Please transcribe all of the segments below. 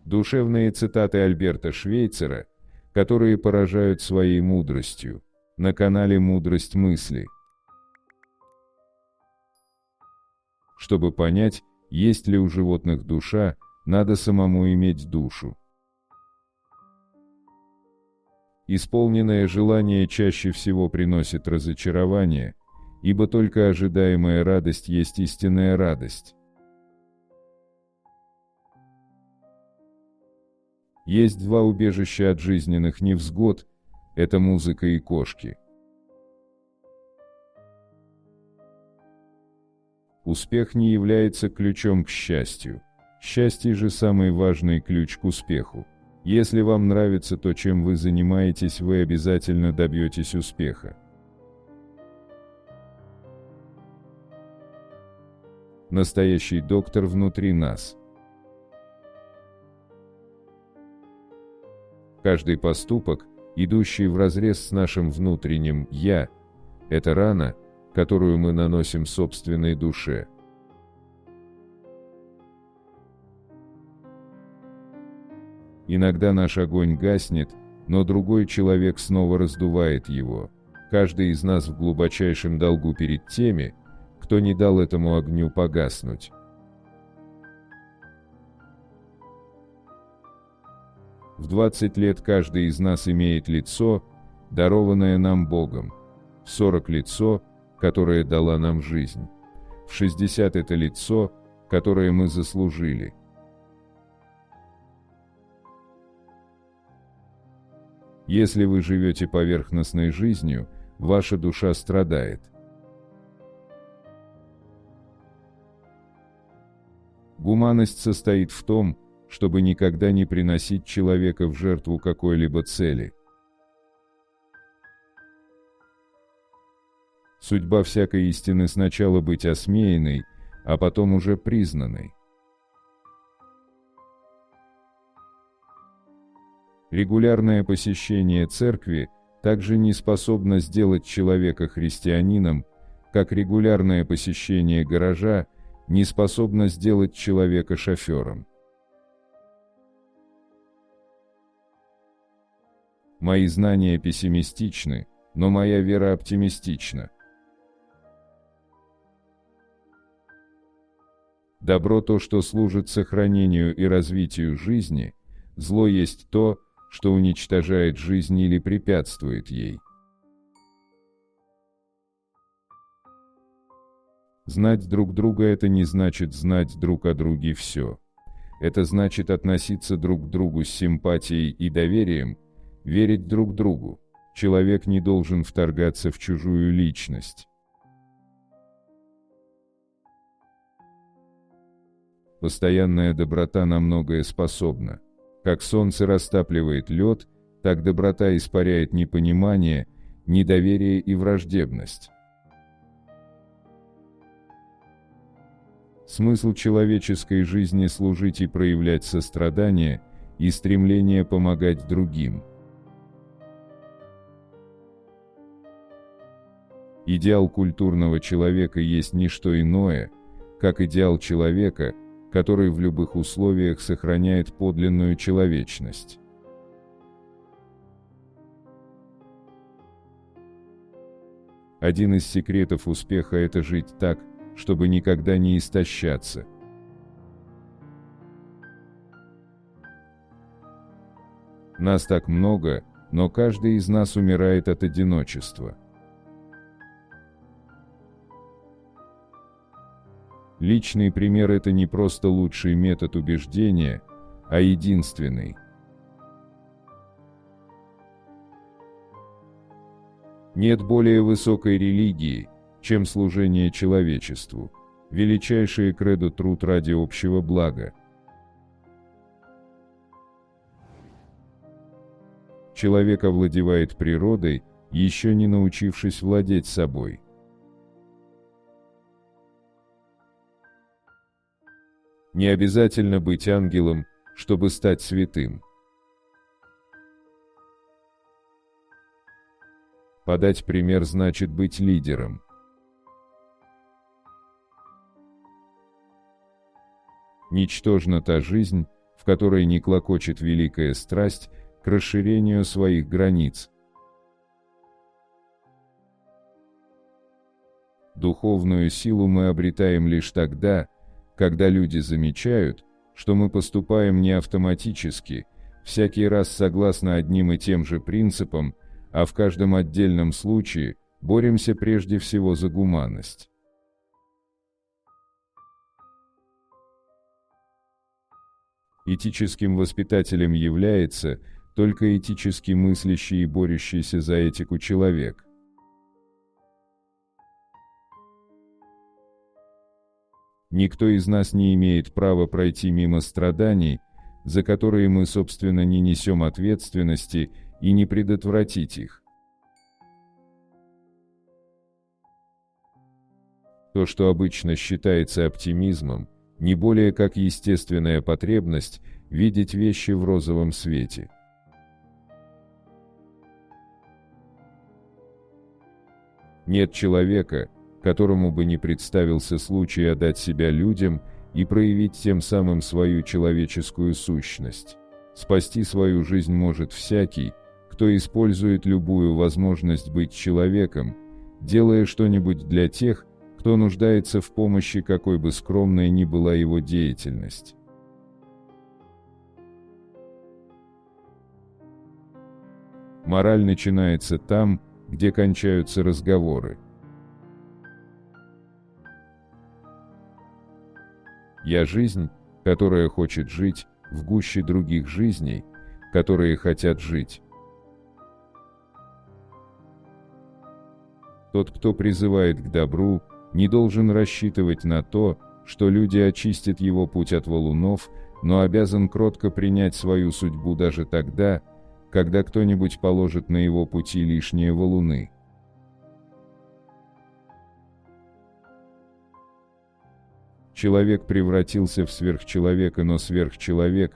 Душевные цитаты Альберта Швейцера, которые поражают своей мудростью, на канале «Мудрость мысли». Чтобы понять, есть ли у животных душа, надо самому иметь душу. Исполненное желание чаще всего приносит разочарование, ибо только ожидаемая радость есть истинная радость. Есть два убежища от жизненных невзгод – это музыка и кошки. Успех не является ключом к счастью. Счастье же самый важный ключ к успеху. Если вам нравится то, чем вы занимаетесь, вы обязательно добьетесь успеха. Настоящий доктор внутри нас. Каждый поступок, идущий вразрез с нашим внутренним «я», это рана, которую мы наносим собственной душе. Иногда наш огонь гаснет, но другой человек снова раздувает его. Каждый из нас в глубочайшем долгу перед теми, кто не дал этому огню погаснуть. В 20 лет каждый из нас имеет лицо, дарованное нам Богом, в 40 лицо, которое дала нам жизнь, в 60 это лицо, которое мы заслужили. Если вы живете поверхностной жизнью, ваша душа страдает. Гуманность состоит в том, чтобы никогда не приносить человека в жертву какой-либо цели. Судьба всякой истины сначала быть осмеянной, а потом уже признанной. Регулярное посещение церкви также не способно сделать человека христианином, как регулярное посещение гаража не способно сделать человека шофером. Мои знания пессимистичны, но моя вера оптимистична. Добро то, что служит сохранению и развитию жизни, зло есть то, что уничтожает жизнь или препятствует ей. Знать друг друга – это не значит знать друг о друге все. Это значит относиться друг к другу с симпатией и доверием, верить друг другу. Человек не должен вторгаться в чужую личность. Постоянная доброта на многое способна. Как солнце растапливает лед, так доброта испаряет непонимание, недоверие и враждебность. Смысл человеческой жизни – служить и проявлять сострадание и стремление помогать другим. Идеал культурного человека есть не что иное, как идеал человека, который в любых условиях сохраняет подлинную человечность. Один из секретов успеха – это жить так, чтобы никогда не истощаться. Нас так много, но каждый из нас умирает от одиночества. Личный пример – это не просто лучший метод убеждения, а единственный. Нет более высокой религии, чем служение человечеству. Величайшее кредо – труд ради общего блага. Человек овладевает природой, еще не научившись владеть собой. Не обязательно быть ангелом, чтобы стать святым. Подать пример значит быть лидером. Ничтожна та жизнь, в которой не клокочет великая страсть к расширению своих границ. Духовную силу мы обретаем лишь тогда, когда люди замечают, что мы поступаем не автоматически, всякий раз согласно одним и тем же принципам, а в каждом отдельном случае боремся прежде всего за гуманность. Этическим воспитателем является только этически мыслящий и борющийся за этику человек. Никто из нас не имеет права пройти мимо страданий, за которые мы, собственно, не несем ответственности, и не предотвратить их. То, что обычно считается оптимизмом, не более как естественная потребность видеть вещи в розовом свете. Нет человека, которому бы не представился случай отдать себя людям и проявить тем самым свою человеческую сущность. Спасти свою жизнь может всякий, кто использует любую возможность быть человеком, делая что-нибудь для тех, кто нуждается в помощи, какой бы скромной ни была его деятельность. Мораль начинается там, где кончаются разговоры. Я жизнь, которая хочет жить в гуще других жизней, которые хотят жить. Тот, кто призывает к добру, не должен рассчитывать на то, что люди очистят его путь от валунов, но обязан кротко принять свою судьбу даже тогда, когда кто-нибудь положит на его пути лишние валуны. Человек превратился в сверхчеловека, но сверхчеловек,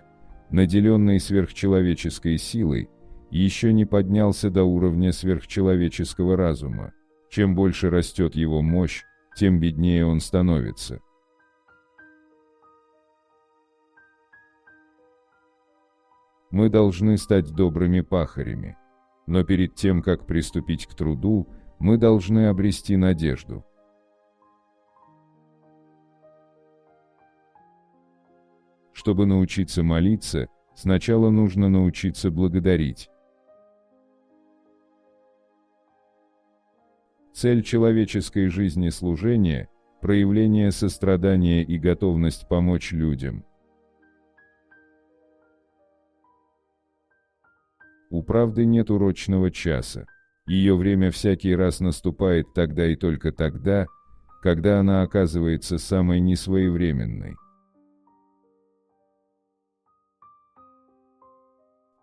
наделенный сверхчеловеческой силой, еще не поднялся до уровня сверхчеловеческого разума. Чем больше растет его мощь, тем беднее он становится. Мы должны стать добрыми пахарями, но перед тем, как приступить к труду, мы должны обрести надежду. Чтобы научиться молиться, сначала нужно научиться благодарить. Цель человеческой жизни – служение, проявление сострадания и готовность помочь людям. У правды нет урочного часа. Ее время всякий раз наступает тогда и только тогда, когда она оказывается самой несвоевременной.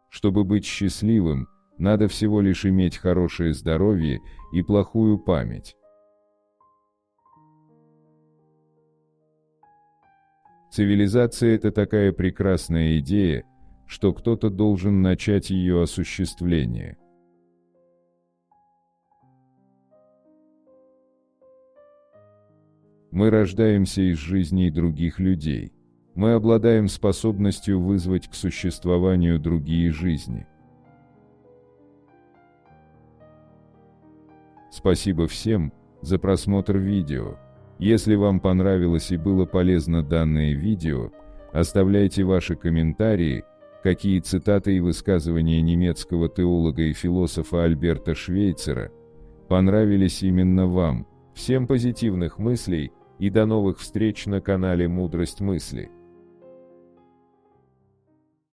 Чтобы быть счастливым, надо всего лишь иметь хорошее здоровье и плохую память. Цивилизация – это такая прекрасная идея, что кто-то должен начать ее осуществление. Мы рождаемся из жизней других людей. Мы обладаем способностью вызвать к существованию другие жизни. Спасибо всем за просмотр видео. Если вам понравилось и было полезно данное видео, оставляйте ваши комментарии, какие цитаты и высказывания немецкого теолога и философа Альберта Швейцера понравились именно вам. Всем позитивных мыслей и до новых встреч на канале «Мудрость мысли».